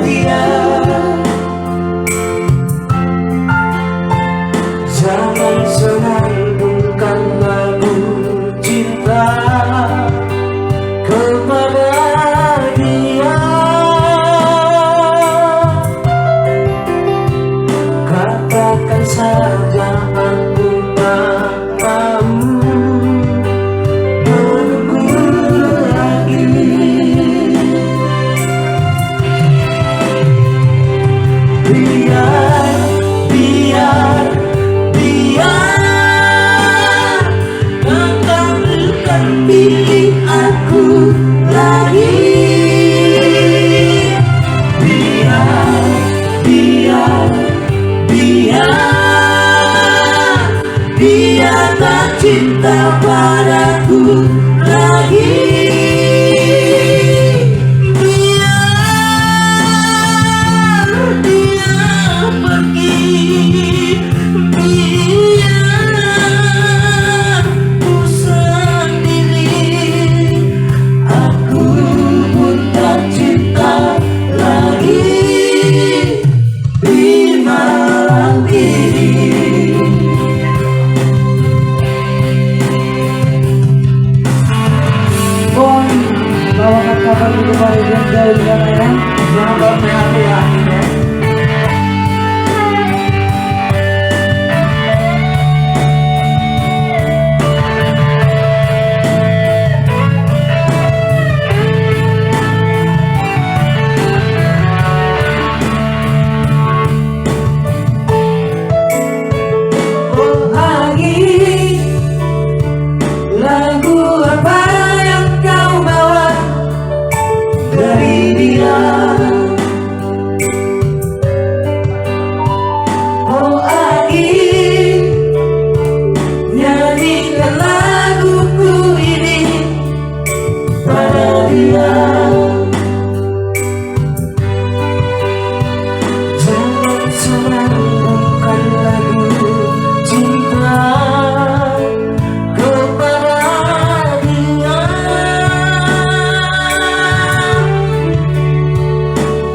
dia. Jangan senandungkan lagu cinta kepada dia. Katakan saja aku tak mau menunggu lagi. Biar engkau bukan pilih aku lagi. Biar tak cinta padaku lagi. Bawakan kabar itu kepada yang jauh ya sayang. Jangan bawa PHP ya. Oh lagi lagu apa yang kau bawa dari dia? Oh lagi nyanyikan laguku ini pada dia. Jangan senandungkan lagu cinta kepada dia.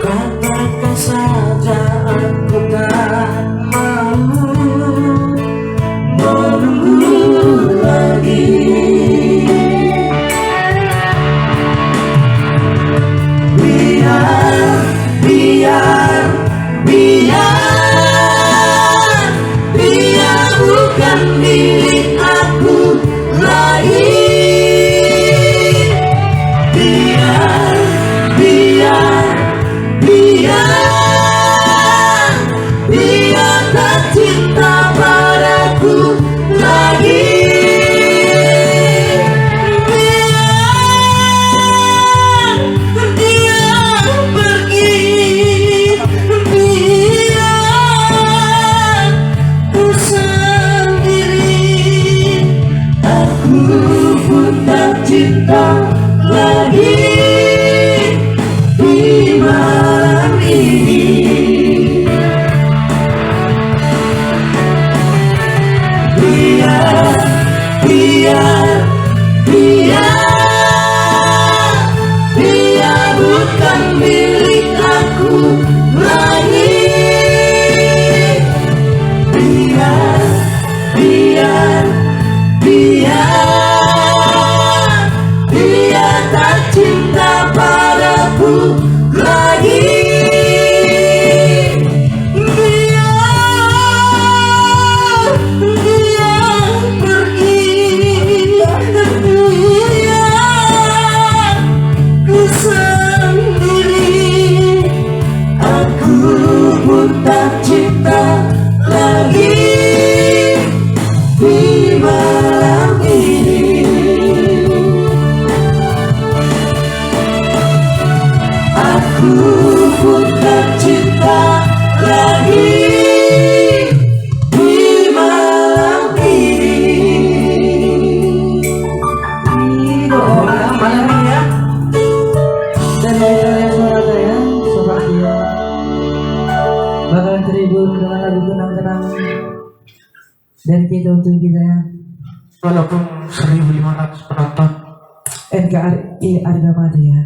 Katakan saja aku tak mau menunggu lagi. Biar bukan milik aku lagi. Biar tak cinta padaku lagi. Dia pergi. Biar ku sendiri. Aku pun tak cinta lagi di malam ini. Biar bukan milik aku lagi. Biar tak cinta padaku lagi. Tak cinta lagi di malam ini. Aku pun tak cinta lagi di malam ini. Malam ini ya. Dan dari suara saya sepertinya bakalan terhibur dengan lagu kenang-kenang dari kita untuk kita ya. Walaupun 1.500 penonton NKRI harga mati ya.